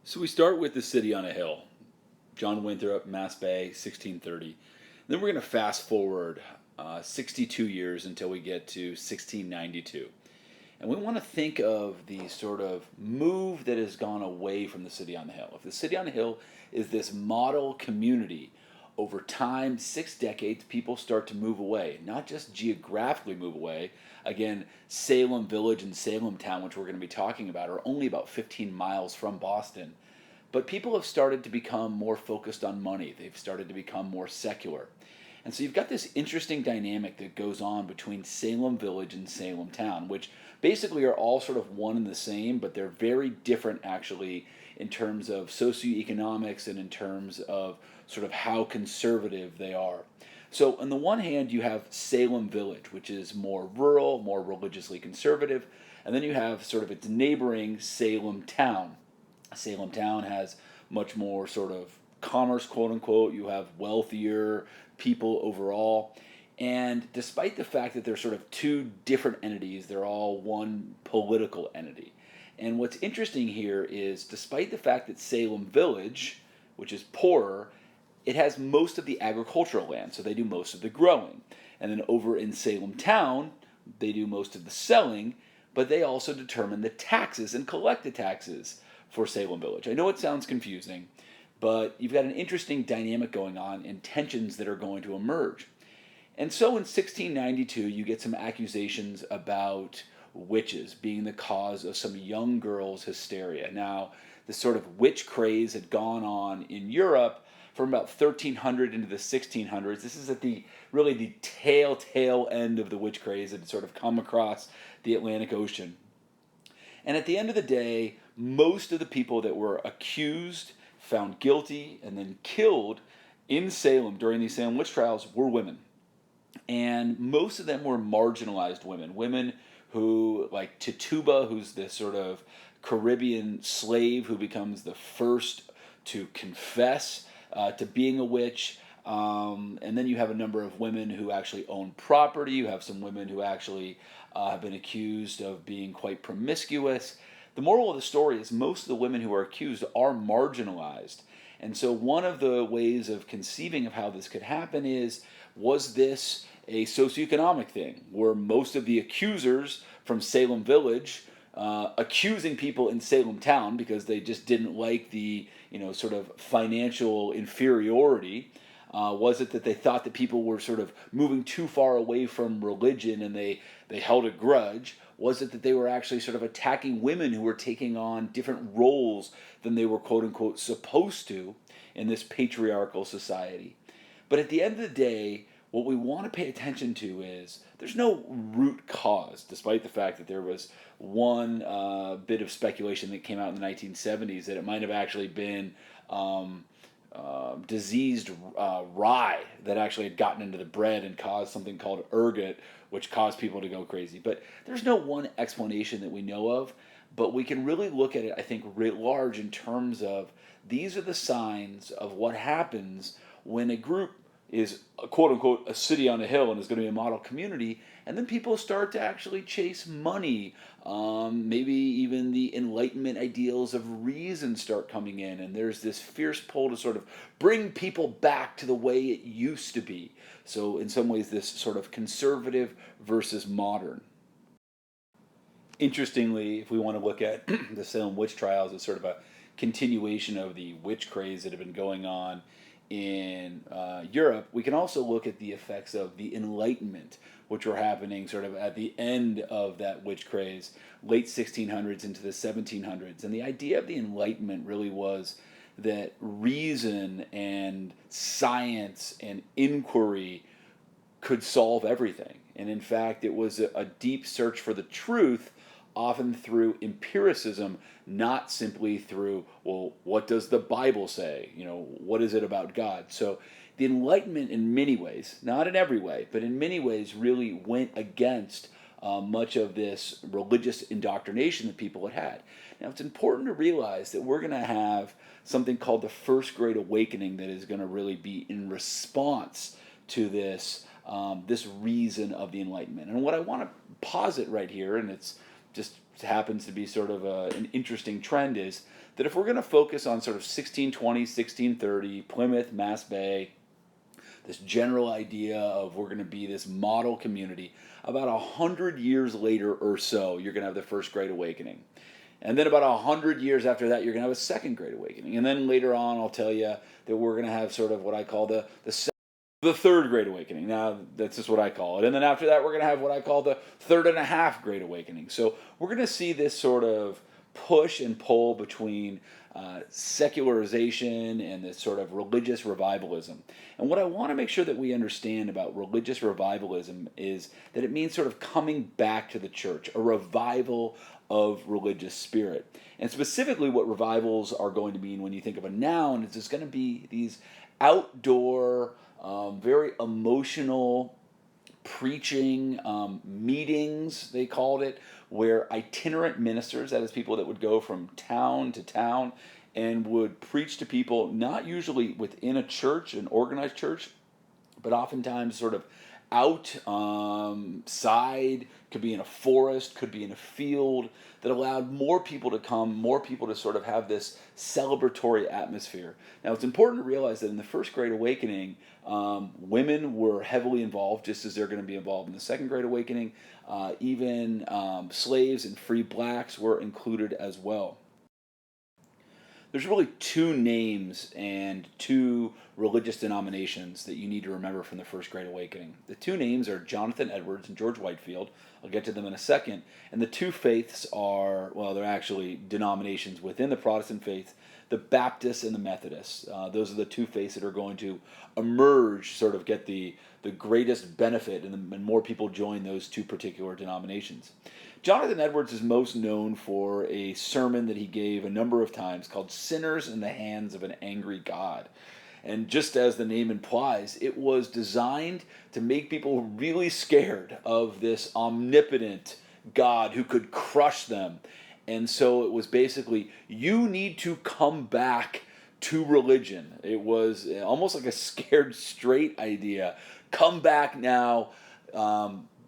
So we start with the city on a hill. John Winthrop, Mass Bay, 1630. Then we're going to fast forward 62 years until we get to 1692. And we want to think of the sort of move that has gone away from the city on the hill. If the city on the hill is this model community, over time, 6 decades, people start to move away, not just geographically move away. Again, Salem Village and Salem Town, which we're going to be talking about, are only about 15 miles from Boston. But people have started to become more focused on money. They've started to become more secular. And so you've got this interesting dynamic that goes on between Salem Village and Salem Town, which basically are all sort of one and the same, but they're very different actually in terms of socioeconomics and in terms of sort of how conservative they are. So, on the one hand, you have Salem Village, which is more rural, more religiously conservative, and then you have sort of its neighboring Salem Town. Salem Town has much more sort of commerce, quote unquote. You have wealthier people overall. And despite the fact that they're sort of two different entities, they're all one political entity. And what's interesting here is despite the fact that Salem Village, which is poorer, it has most of the agricultural land, so they do most of the growing. And then over in Salem Town, they do most of the selling, but they also determine the taxes and collect the taxes for Salem Village. I know it sounds confusing, but you've got an interesting dynamic going on and tensions that are going to emerge. And so in 1692, you get some accusations about witches being the cause of some young girls' hysteria. Now, this sort of witch craze had gone on in Europe from about 1300 into the 1600s. This is at the really the tail end of the witch craze that had sort of come across the Atlantic Ocean. And at the end of the day, most of the people that were accused, found guilty, and then killed in Salem during these Salem witch trials were women. And most of them were marginalized women. Women who, like Tituba, who's this sort of Caribbean slave who becomes the first to confess to being a witch. And then you have a number of women who actually own property. You have some women who actually have been accused of being quite promiscuous. The moral of the story is most of the women who are accused are marginalized. And so one of the ways of conceiving of how this could happen is, was this a socioeconomic thing? Were most of the accusers from Salem Village accusing people in Salem Town because they just didn't like the sort of financial inferiority? Was it that they thought that people were sort of moving too far away from religion and they held a grudge? Was it that they were actually sort of attacking women who were taking on different roles than they were quote unquote supposed to in this patriarchal society? But at the end of the day, what we want to pay attention to is there's no root cause, despite the fact that there was one bit of speculation that came out in the 1970s that it might have actually been diseased rye that actually had gotten into the bread and caused something called ergot, which caused people to go crazy. But there's no one explanation that we know of, but we can really look at it, I think, writ large in terms of these are the signs of what happens when a group is quote unquote a city on a hill and is going to be a model community, and then people start to actually chase money. Maybe even the Enlightenment ideals of reason start coming in, and there's this fierce pull to sort of bring people back to the way it used to be. So, in some ways, this sort of conservative versus modern. Interestingly, if we want to look at the Salem witch trials as sort of a continuation of the witch craze that had been going on in Europe, we can also look at the effects of the Enlightenment, which were happening sort of at the end of that witch craze, late 1600s into the 1700s. And the idea of the Enlightenment really was that reason and science and inquiry could solve everything. And in fact, it was a deep search for the truth, often through empiricism, not simply through, well, what does the Bible say? What is it about God? So the Enlightenment in many ways, not in every way, but in many ways really went against much of this religious indoctrination that people had had. Now, it's important to realize that we're going to have something called the First Great Awakening that is going to really be in response to this this reason of the Enlightenment. And what I want to posit right here, and it's just happens to be sort of an interesting trend, is that if we're going to focus on sort of 1620, 1630, Plymouth, Mass Bay, this general idea of we're going to be this model community, about 100 years later or so, you're going to have the First Great Awakening. And then about 100 years after that, you're going to have a Second Great Awakening. And then later on, I'll tell you that we're going to have sort of what I call the Third Great Awakening. Now, that's just what I call it. And then after that, we're going to have what I call the Third and a Half Great Awakening. So we're going to see this sort of push and pull between secularization and this sort of religious revivalism. And what I want to make sure that we understand about religious revivalism is that it means sort of coming back to the church, a revival of religious spirit. And specifically what revivals are going to mean when you think of a noun is it's going to be these outdoor, very emotional preaching meetings, they called it, where itinerant ministers, that is people that would go from town to town and would preach to people, not usually within a church, an organized church, but oftentimes sort of outside, could be in a forest, could be in a field, that allowed more people to come, more people to sort of have this celebratory atmosphere. Now, it's important to realize that in the First Great Awakening, women were heavily involved, just as they're going to be involved in the Second Great Awakening. Even slaves and free blacks were included as well. There's really two names and two religious denominations that you need to remember from the First Great Awakening. The two names are Jonathan Edwards and George Whitefield. I'll get to them in a second. And the two faiths are, well, they're actually denominations within the Protestant faith, the Baptists and the Methodists. Those are the two faiths that are going to emerge, sort of get the greatest benefit, and more people join those two particular denominations. Jonathan Edwards is most known for a sermon that he gave a number of times called Sinners in the Hands of an Angry God. And just as the name implies, it was designed to make people really scared of this omnipotent God who could crush them. And so it was basically, you need to come back to religion. It was almost like a scared straight idea. Come back now.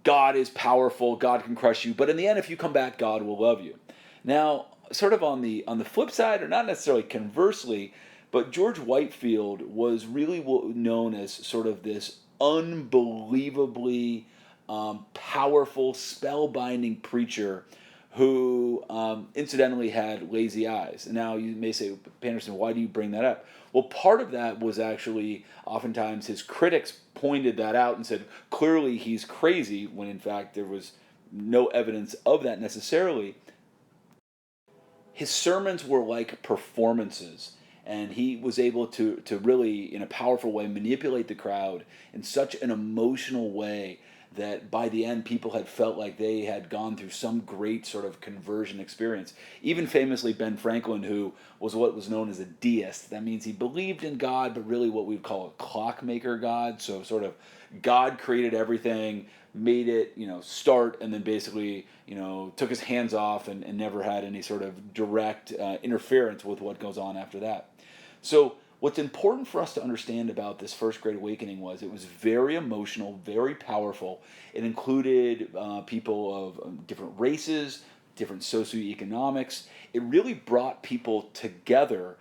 God is powerful. God can crush you. But in the end, if you come back, God will love you. Now, sort of on the flip side, or not necessarily conversely, but George Whitefield was really known as sort of this unbelievably powerful, spellbinding preacher who incidentally had lazy eyes. And now you may say, Panderson, why do you bring that up? Well, part of that was actually oftentimes his critics pointed that out and said, clearly he's crazy, when in fact there was no evidence of that necessarily. His sermons were like performances, and he was able to really, in a powerful way, manipulate the crowd in such an emotional way that by the end people had felt like they had gone through some great sort of conversion experience. Even famously Ben Franklin, who was what was known as a deist. That means he believed in God, but really what we'd call a clockmaker God. So sort of God created everything, made it, start, and then basically, took his hands off and never had any sort of direct interference with what goes on after that. So what's important for us to understand about this First Great Awakening was it was very emotional, very powerful. It included people of different races, different socioeconomics. It really brought people together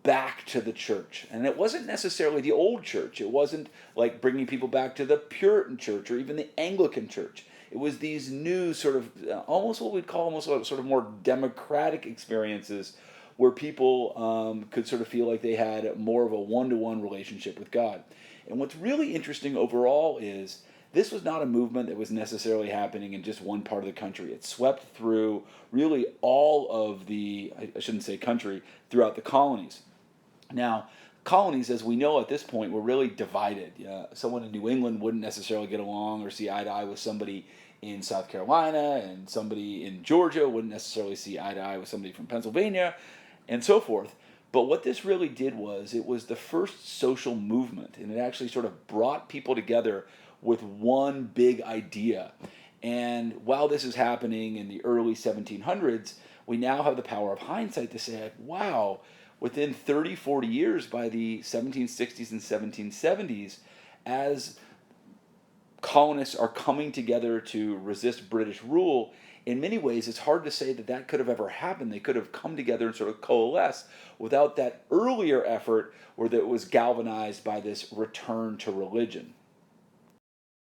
back to the church. And it wasn't necessarily the old church. It wasn't like bringing people back to the Puritan church or even the Anglican church. It was these new sort of, almost what we'd call almost sort of more democratic experiences where people could sort of feel like they had more of a one-to-one relationship with God. And what's really interesting overall is this was not a movement that was necessarily happening in just one part of the country. It swept through really all of the, I shouldn't say country, throughout the colonies. Now, colonies, as we know at this point, were really divided. Someone in New England wouldn't necessarily get along or see eye to eye with somebody in South Carolina, and somebody in Georgia wouldn't necessarily see eye to eye with somebody from Pennsylvania, and so forth. But what this really did was, it was the first social movement, and it actually sort of brought people together with one big idea. And while this is happening in the early 1700s, we now have the power of hindsight to say, wow, within 30, 40 years, by the 1760s and 1770s, as colonists are coming together to resist British rule, in many ways, it's hard to say that that could have ever happened. They could have come together and sort of coalesced without that earlier effort where that was galvanized by this return to religion.